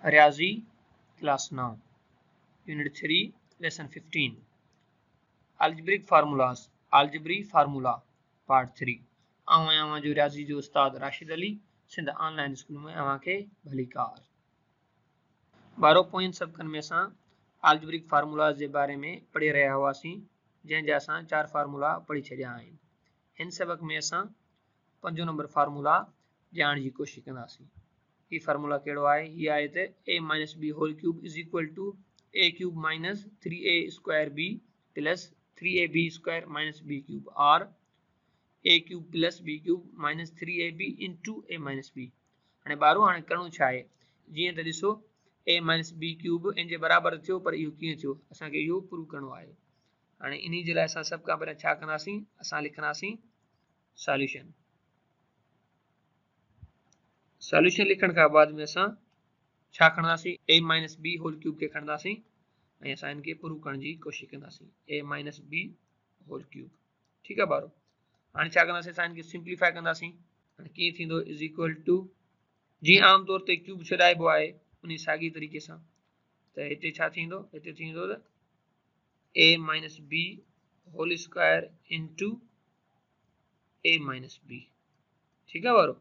रियाजी class 9 unit 3 lesson 15 algebraic formula part 3 आवां जो रियाजी जो उस्ताद राशिद अली सिंध ऑनलाइन स्कूल में अवां के भली कार 12 पॉइंट सबकन में असां अलजेब्रिक फार्मूलास जे बारे में पढ़ी रहा हुआसीं जंहिं जा असां 4 फार्मूला पढ़ी छॾिया आहिनि हिन सबक में असां 5 नंबर फार्मूला ॼाणण जी कोशिश कंदासीं ये फार्मूला केड़ो आहे ये आहे त a - b whole cube is equal to a cube minus 3a square b plus 3ab square minus b cube और a cube plus b cube minus 3ab into a minus b हाणे बारो हाणे करणो छा आहे जीअं त ॾिसो a minus b cube in जे बराबर थियो पर इहो कीअं थियो असांखे इहो प्रूव करणो आहे हाणे इन जे लाइ असां सभ खां पहिरियों छा कंदासीं असां लिखंदासीं सॉल्यूशन लिखण खां बाद में असां छा खणंदासीं a minus b whole cube के खणंदासीं ऐं असां इनके प्रूव करण जी कोशिश कंदासीं a minus b whole cube ठीक आहे बारो हाणे छा कंदासीं असां इनके सिंप्लीफाई कंदासीं हाणे कीअं थींदो इज इक्वल टू जी आम तौर ते क्यूब छॾाइबो आहे उन साॻी तरीक़े सां त हिते छा थींदो हिते थींदो त a minus b whole square into a minus b ठीक आहे बारो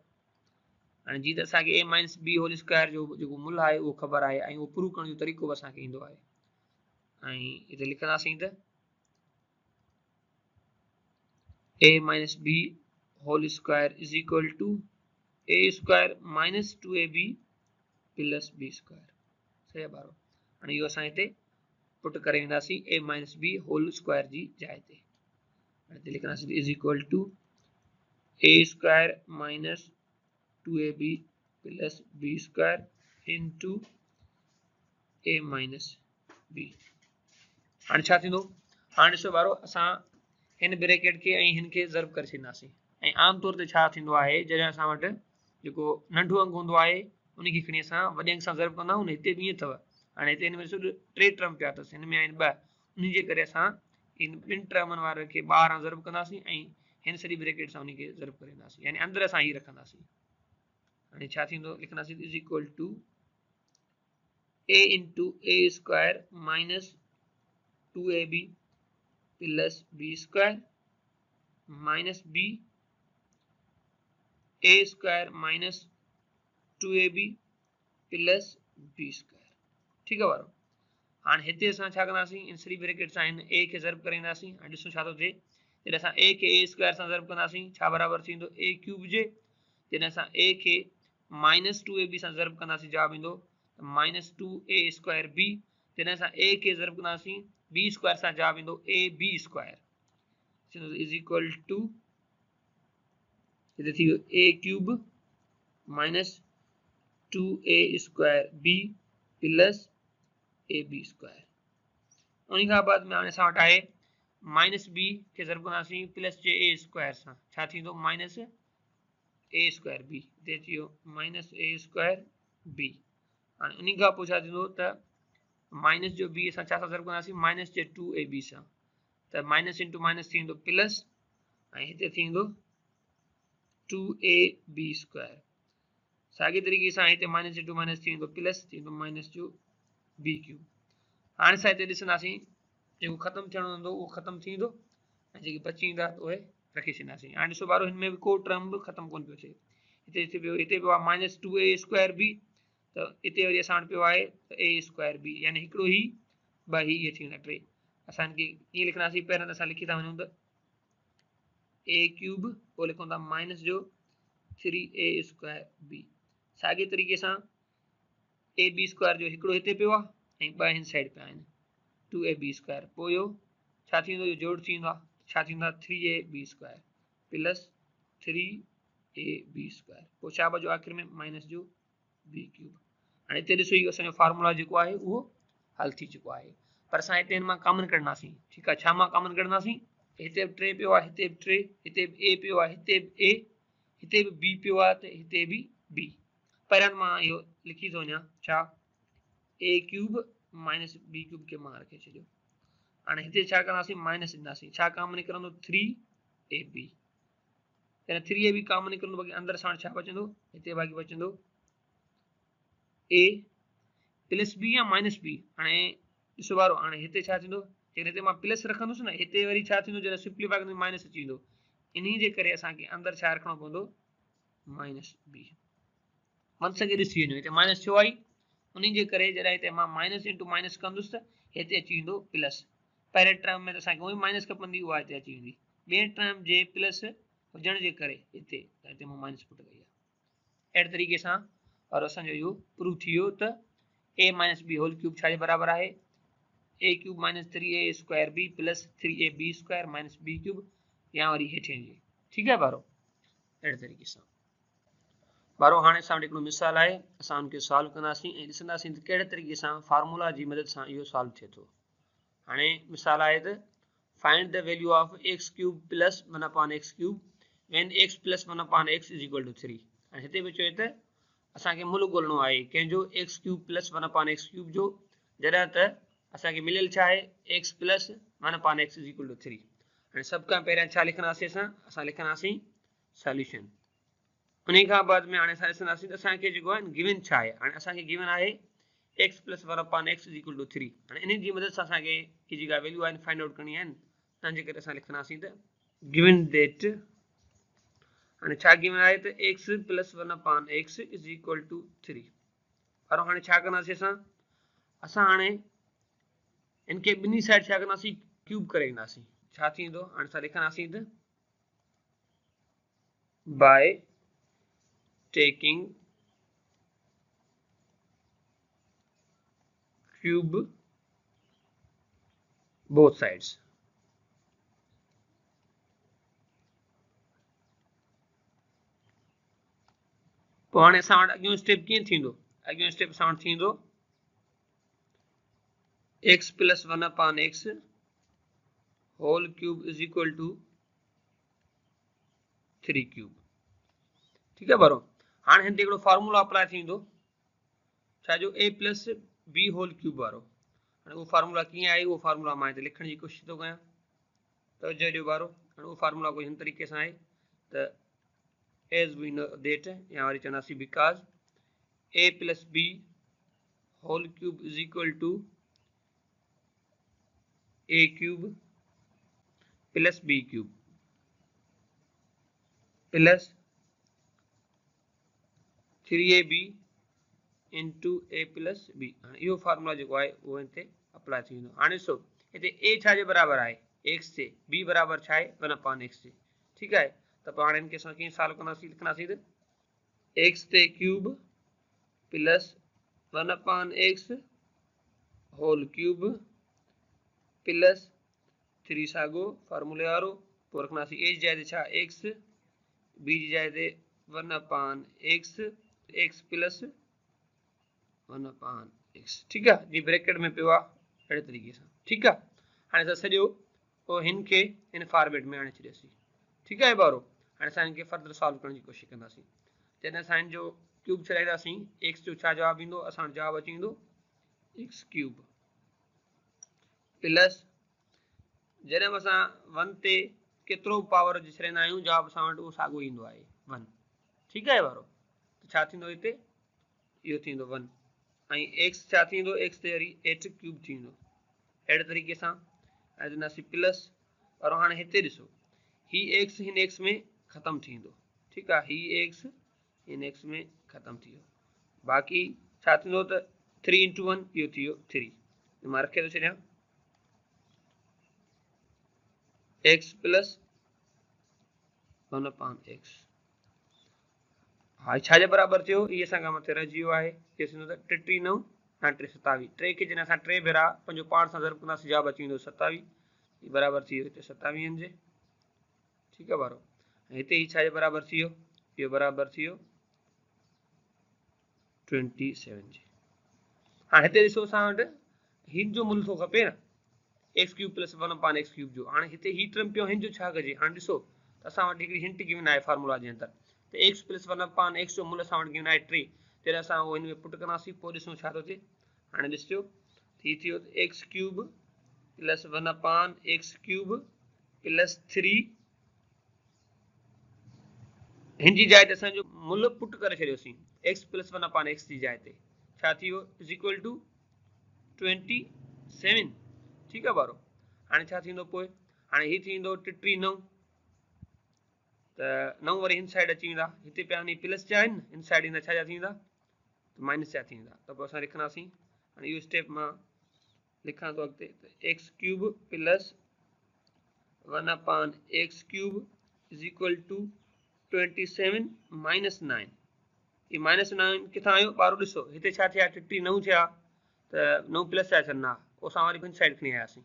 हाणे जी त असांखे a minus b whole square जो जेको मूल आहे उहो ख़बर आहे ऐं उहो प्रूव करण जो तरीक़ो बि असांखे ईंदो आहे ऐं हिते लिखंदासीं त a minus b whole square is equal to a square minus 2ab plus b square सही आहे बारो हाणे इहो असां हिते पुट करे वेंदासीं a minus b whole square जी जाइ ते हाणे हिते लिखंदासीं is equal to a square minus 2ab plus b square into a minus b हाणे छा थींदो हाणे ॾिसो बारो असां हिन ब्रैकेट के ऐं हिन खे ज़र्ब करे छॾींदासीं ऐं आम तौर ते छा थींदो आहे जॾहिं असां वटि जेको नंढो अंग हूंदो आहे उन खे खणी असां वॾे अंग सां ज़र्ब कंदा आहियूं न हिते बि ईअं अथव हाणे हिते हिन में ॾिसो 3 टर्म पिया अथसि हिन में आहिनि 2 उन जे करे असां इन 2 टर्मनि वारे खे ॿाहिरां ज़र्ब कंदासीं ऐं हिन सॼी ब्रैकेट सां उन खे ज़र्ब करे वेंदासीं यानी अंदरि असां ही रखंदासीं हाणे छा थींदो लिखंदासीं is equal to a into a square minus 2ab plus b square minus b a square minus 2ab plus b square ठीक है बारो हाणे हिते असां छा कंदासीं इन सॼी ब्रैकेट सां इन a खे ज़र्ब करे वेंदासीं हाणे ॾिसो छा थो थिए जॾहिं असां a खे a स्क्वायर सां ज़र्ब कंदासीं छा बराबर थींदो a क्यूब जे जॾहिं असां a खे माइनस 2ab सां ज़र्ब कंदासीं जवाब ईंदो माइनस 2a स्क्वायर b जॾहिं असां a खे ज़र्ब कंदासीं b स्क्वायर सां जवाब ईंदो ab square is equal to हिते थी वियो a cube minus 2a square b plus ab square उन खां बाद में हाणे असां वटि आहे माइनस b खे ज़र्ब कंदासीं प्लस जे a स्क्वायर सां छा थींदो माइनस a स्क्वायर b हिते थी वियो माइनस a स्क्वायर b हाणे उन खां पोइ छा थींदो त माइनस जो b असां छा सां ज़र्ब कंदासीं माइनस जे 2ab सां त माइनस इंटू माइनस थींदो प्लस ऐं हिते थींदो 2ab स्क्वायर साॻी तरीक़े सां हिते माइनस इंटू माइनस थींदो प्लस थींदो माइनस जो b क्यूब हाणे असां हिते ॾिसंदासीं जेको ख़तमु थियणो हूंदो उहो ख़तमु थींदो ऐं जेके बची ईंदा उहे रखी छॾींदासीं हाणे ॾिसो बारो हिन में बि को टर्म बि ख़तमु कोन पियो थिए हिते पियो आहे माइनस 2a स्क्वायर b त हिते वरी असां वटि पियो आहे a स्क्वायर b यानी हिकिड़ो ई ॿ ही इहे थी वेंदा 3 असां हिनखे कीअं लिखंदासीं पहिरियों त असां लिखी था वञूं त a क्यूब पोइ लिखूं था माइनस जो 3a स्क्वायर b साॻे तरीक़े सां ab स्क्वायर जो हिकिड़ो हिते पियो आहे ऐं 2 हिन साइड पिया आहिनि 2ab स्क्वायर पोइ इहो छा थींदो इहो जोड़ थींदो आहे छा थींदो आहे 3ab square plus 3ab square पोइ छा बचो आख़िर में माइनस जो b क्यूब हाणे हिते ॾिसो इहो असांजो फार्मूला जेको आहे उहो हल थी चुको आहे पर असां हिते हिन मां कॉमन कढंदासीं ठीकु आहे छा मां कॉमन कढंदासीं हिते बि 3 पियो आहे हिते बि 3 हिते बि a पियो आहे हिते बि a हिते बि b पियो आहे त हिते बि b पहिरियों मां इहो लिखी थो वञा छा a cube minus b cube के मां रखे छॾियो हाणे हिते छा कंदासीं माइनस ॾींदासीं छा कॉमन निकिरंदो 3ab यानी 3ab कॉमन निकिरंदो बाक़ी अंदरि सां छा बचंदो हिते बाक़ी बचंदो a प्लस बी या माइनस बी। हाणे ॾिसो वारो, हाणे हिते छा थींदो, जेकॾहिं हिते मां प्लस रखंदुसि न, हिते वरी छा थींदो, जॾहिं सिंप्लीफाई कंदुसि माइनस अची वेंदो। इन्ही जे करे असांखे अंदरि छा रखणो पवंदो, माइनस बी। वन सेकेंड ॾिसी वञो, हिते माइनस थियो आहे, उन जे करे जॾहिं हिते मां माइनस इंटू माइनस कंदुसि त हिते अची वेंदो प्लस। पहिरें टर्म में त असांखे उहा माइनस खपंदी, उहा हिते अची वेंदी। ॿिए टर्म जे प्लस हुजण जे करे हिते मां माइनस पुट कई आहे। अहिड़े तरीक़े सां और असांजो इहो प्रूव थी वियो त a minus B whole cube छा जे बराबरि आहे, a cube minus 3a square B plus 3ab square minus b cube, या वरी हेठि जी। ठीकु आहे ॿारो, अहिड़े तरीक़े सां। ॿारो हाणे असां वटि हिकिड़ो मिसाल आहे, असां उनखे सॉल्व कंदासीं ऐं ॾिसंदासीं त कहिड़े तरीक़े सां फार्मूला जी मदद सां इहो सॉल्व थिए थो। हाणे मिसाल आहे त find the value of x cube plus 1 upon x cube when x plus 1 upon x is equal to 3। हाणे हिते बि चए त असांखे मुल्ह ॻोल्हणो आहे कंहिंजो x cube plus 1 upon x cube जो, जॾहिं त असांखे मिलियल छा आहे x plus 1 upon x is equal to 3। हाणे सभ खां पहिरियां छा लिखंदासीं, असां लिखंदासीं सॉल्यूशन। उन खां बाद में हाणे असां ॾिसंदासीं त असांखे जेको आहे गिवन छा आहे। हाणे असांखे गिवन आहे x plus 1 upon x is equal to 3। हाणे इन जी मदद सां असांखे ही जेका वैल्यू आहिनि फाइंड आउट करणी आहिनि, तंहिंजे करे असां लिखंदासीं त गिवन दैट, हाणे छा गिवन आहे त x plus 1 upon x is equal to 3। पर हाणे छा कंदासीं असां हाणे इनके ॿिन्ही साइड छा कंदासीं, क्यूब करे ईंदासीं। छा थींदो, हाणे असां लिखंदासीं त by taking cube both sides। पोइ हाणे असां वटि अॻियों स्टेप कीअं थींदो, अॻियों स्टेप असां वटि थींदो x plus 1 upon x whole cube is equal to 3 cube. ठीकु आहे बरो। हाणे हिते हिकिड़ो फॉर्मूला अप्लाई थींदो, छा जो a plus B whole cube वारो। हाणे उहो फार्मूला कीअं आहे, उहो फार्मूला मां हिते लिखण जी कोशिशि थो कयां, तवजो ॾियो ॿारो। हाणे उहो फार्मूला कोई हिन तरीक़े सां आहे त एज वी नो दैट, या वरी चवंदासीं because a plus B whole cube is equal to a cube plus b cube plus 3ab into a plus B. इहो फार्मूला जेको आहे उहो हिते अप्लाई थी वेंदो। हाणे ॾिसो हिते a छा जे बराबरि आहे, x जे, b बराबरि छा आहे 1 अपॉन x जे। ठीकु आहे, त पोइ हाणे हिनखे असां कीअं सॉल्व कंदासीं, लिखंदासीं त x ते cube plus 1 upon x whole cube plus 3 साॻो फार्मूले वारो, पोइ रखंदासीं a जी जाइ ते छा x, b जी जाइ ते 1 upon x plus 1 upon x। ठीकु आहे जी, ब्रैकेट में पियो आहे अहिड़े तरीक़े सां। ठीकु आहे, हाणे असां सॼो पोइ हिन खे हिन फॉर्मेट में आणे छॾियोसीं। ठीकु आहे ॿारो। हाणे असां हिनखे फर्दर सॉल्व करण जी कोशिशि कंदासीं। जॾहिं असां हिन जो क्यूब छॾाईंदासीं, एक्स जो छा जवाबु ईंदो, असां वटि जवाबु अची वेंदो एक्स क्यूब प्लस, जॾहिं बि असां 1 ते केतिरो पावर विझी छॾींदा आहियूं, जवाबु असां वटि उहो साॻियो ईंदो आहे 1। ठीकु आहे ॿारो, त छा थींदो हिते, इहो थींदो 1 ऐं एक्स छा थींदो, एक्स ते वरी 8 क्यूब थींदो। अहिड़े तरीक़े सां विझंदासीं प्लस। और हाणे हिते ॾिसो, ही एक्स हिन एक्स में ख़तमु थींदो। ठीकु आहे, ही एक्स हिन एक्स में ख़तमु थी वियो, बाक़ी छा थींदो त 3 इंटू 1 इहो थी वियो 3। मां रखे थो छॾियां एक्स प्लस 1 अपॉन एक्स। हा, छा जे बराबरि थियो, इहे असां खां मथे रहिजी वियो आहे। इहो थींदो त 3 9 ऐं 3 27। 3 खे जॾहिं असां 3 भेरा पंहिंजो पाण सां ज़रब कंदासीं, जवाबु अची वेंदो 27। हीउ बराबरि थी वियो हिते 27 जे। ठीकु आहे ॿारो, हिते ही छा जे बराबरि थी वियो, इहो बराबरि थी वियो 27 जे। हाणे हिते ॾिसो, असां वटि हिन जो मुल्ह थो खपे न, x cube plus 1 upon x cube जो। हाणे हिते ही टर्म पियो, हिन जो छा कजे। हाणे ॾिसो त असां वटि हिकिड़ी हिंट गिवन आहे फार्मूला जे अंदरि, त एक्स प्लस 1 अपॉन एक्स जो मुल्ह असां वटि गिवन आहे 3। जॾहिं असां उहो हिन में पुट कंदासीं, पोइ ॾिसूं छा थो थिए। हाणे ॾिसिजो, थी थियो x cube plus 1 upon x cube plus 3, हिन जी जाइ ते असांजो मुल्ह पुट करे छॾियोसीं एक्स प्लस 1 अपॉन एक्स जी जाइ ते। छा थी इज इक्वल टू 27 ठीक है बारो हाणे छा थींदो पोइ हाणे ही थींदो टिटी 9 त 9 वरी इन साइड अची वेंदा हिते पिया वञी प्लस जा आहिनि इन साइड ईंदा छा जा थींदा माइनस जा थींदा त पोइ असां लिखंदासीं हाणे इहो स्टेप मां लिखां थो अॻिते x cube plus 1 x cube is equal to 27 minus 9 ये माइनस 9 किथां आयो ॿारो ॾिसो हिते छा थिया टिटी 9 थिया त 9 प्लस जा थियनि असां वरी ॿिनि साइड खणी आयासीं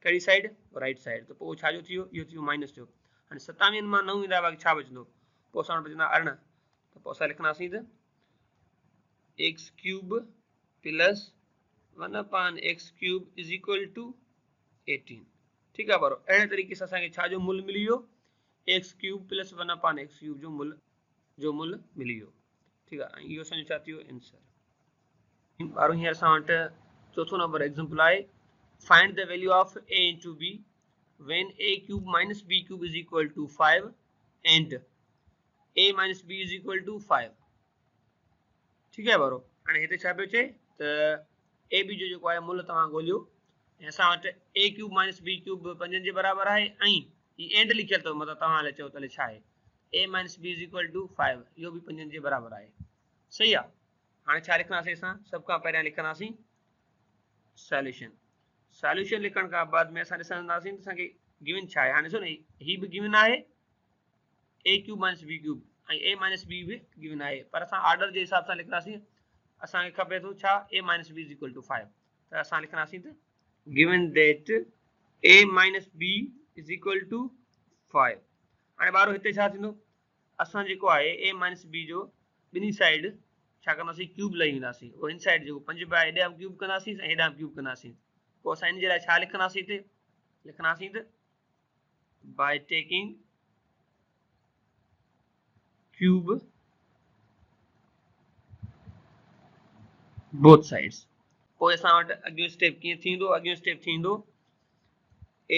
कहिड़ी साइड राइट साइड त पोइ छाजो थियो इहो थियो माइनस जो हाणे 27 मां 9 ईंदा बाक़ी छा बचंदो पोइ असां वटि बचंदा 18 त पोइ असां लिखंदासीं त x cube plus 1 x cube is equal to 18 ठीक है बारो अहिड़े तरीक़े से असांखे छा जो मुल मिली वियो x cube plus 1 x cube जो मुल मिली वियो ठीक है इहो असांजो छा थियो आंसर बारो हींअर असां वटि चौथो नंबर एग्जांपल आहे find the value of a into b when a cube minus b cube is equal to 5 and a minus b is equal to 5 ठीक है बारो हाणे हिते छा पियो चए त a b जो जेको आहे मुल तव्हां ॻोल्हियो ऐं असां वटि a cube minus b cube 5 जे बराबरि आहे ऐं ही एंड लिखियल अथव मतिलबु तव्हां हाणे चओ त छा आहे a minus b is equal to 5 इहो बि 5 जे बराबरि आहे सही आहे हाणे छा लिखंदासीं असां सभ खां पहिरियां लिखंदासीं सॉल्यूशन लिखण खां बाद में असां ॾिसंदासीं त असांखे गिवन छा आहे हाणे ॾिसो न ही बि गिवन आहे a cube minus b cube ऐं a माइनस b बि गिवन आहे पर असां ऑर्डर जे हिसाब सां लिखंदासीं असांखे खपे थो छा a minus b is equal to 5 त असां लिखंदासीं त given that a minus b is equal to 5 हाणे ॿारो हिते छा थींदो असां जेको आहे a माइनस b जो ॿिनी साइड छा कंदासीं क्यूब लही वेंदासीं उहो इन साइड जेको 5 बाय हेॾां क्यूब कंदासीं ऐं हेॾां क्यूब कंदासीं पोइ असां इन जे लाइ छा लिखंदासीं हिते लिखंदासीं त by taking cube both sides पोइ असां वटि अॻियो स्टेप कीअं थींदो अॻियो स्टेप थींदो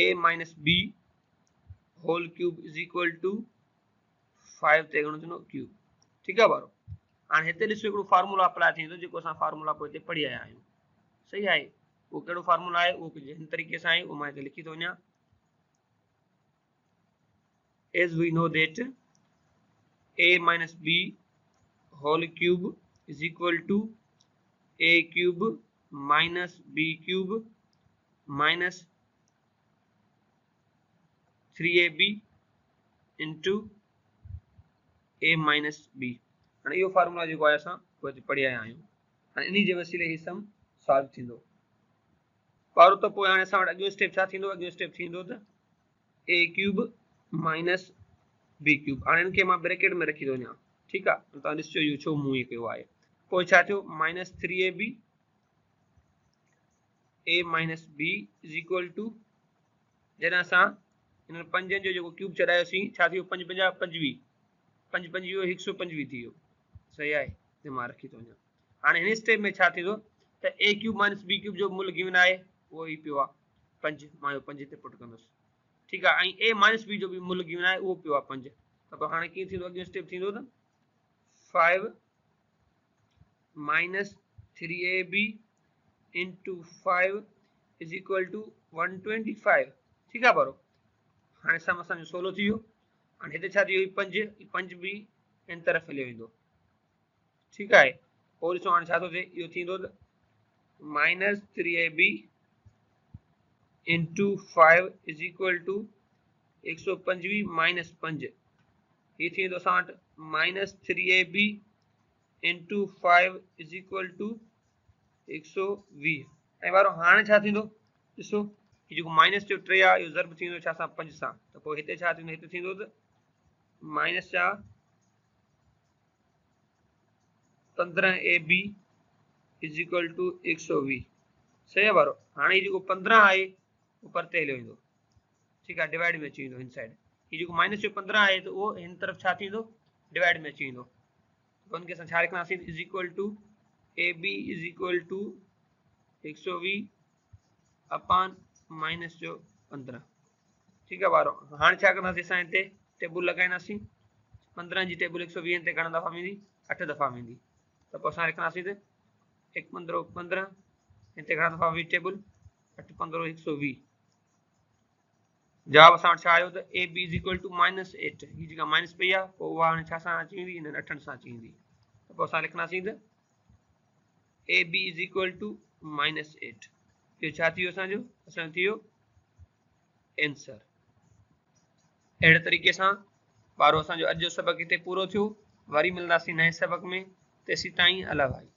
a minus b whole cube is equal to 5 ते घणो थींदो क्यूब ठीकु आहे ॿारो हाणे हिते ॾिसो हिकिड़ो फार्मूला अप्लाई थींदो जेको असां फार्मूला पोइ हिते पढ़ी आया आहियूं सही आहे उहो कहिड़ो फार्मूला आहे उहो हिन तरीक़े सां आहे उहो मां हिते लिखी थो वञा as we know that a minus b whole cube is equal to a cube minus b cube minus 3ab into a minus b हाणे इहो फार्मूला जेको आहे असां पोइ हिते पढ़ी आया आहियूं हाणे इन जे वसीले ही सम सॉल्व थींदो ॿारो त पोइ हाणे असां वटि अॻियो स्टेप छा थींदो अॻियो स्टेप थींदो त a cube minus b cube हाणे इनखे मां ब्रैकेट में रखी थो वञा ठीकु आहे तव्हां ॾिसजो इहो छो मूं हीअं कयो आहे पोइ छा थियो minus 3ab a minus b is equal to जॾहिं असां हिन 5 जो जेको क्यूब चढ़ायोसीं छा थियो 5 पंजा 25 5 5 125 थी वियो सही आहे हिते मां रखी थो वञा हाणे हिन स्टेप में छा थींदो त a cube minus b cube जो मुल गिवन आहे उहो ई पियो आहे 5 मां इहो 5 ते पुट कंदुसि ठीकु आहे ऐं a माइनस b जो बि मुल गिवन आहे उहो पियो आहे 5 त पोइ हाणे कीअं थींदो अॻियो स्टेप थींदो त 5 minus 3ab into 5 is equal to 125 ठीकु आहे ॿारो हाणे सम असांजो सवलो थी वियो हाणे हिते छा थी वियो 5 बि इन तरफ़ हलियो वेंदो ठीकु आहे पोइ ॾिसो हाणे छा थो थिए इहो थींदो त minus 3ab into 5 is equal to 125 minus 5 हीअ थींदो असां वटि minus 3ab into 5 is equal to 120 ऐं ॿारो हाणे छा थींदो ॾिसो हीअ जेको माइनस जो 3 आहे इहो ज़र्ब थींदो छा सां 5 सां त पोइ हिते छा थींदो हिते थींदो त माइनस जा 15ab इज इक्वल टू 120 सही आहे ॿारो हाणे जेको 15 आहे उहो परते हलियो वेंदो ठीकु आहे डिवाइड में अची वेंदो हिन साइड हीअ जेको माइनस जो 15 आहे त उहो हिन तरफ़ छा थींदो डिवाइड में अची वेंदो पोइ हुनखे असां छा लिखंदासीं is equal to ab is equal to 120 अपान माइनस जो 15 ठीकु आहे ॿारो हाणे छा कंदासीं असां हिते टेबल लॻाईंदासीं 15 जी टेबल 120 ते घणा दफ़ा वेंदी 8 दफ़ा वेंदी त पोइ असां लिखंदासीं त 1 15 15 इते घणा दफ़ा 20 टेबल 8 15 120 जवाब असां वटि छा आयो त A B is equal to -8 ही जेका माइनस पई आहे पोइ उहा हाणे छा सां अची वेंदी इन्हनि 8 सां अची वेंदी त पोइ असां लिखंदासीं त A B is equal to -8 इहो छा थी वियो असांजो थी वियो आंसर। अहिड़े तरीक़े सां ॿारो असांजो अॼु जो सबक़ हिते पूरो थियो। वरी मिलंदासीं नए सबक़ में। तेसीं ताईं अला भाई।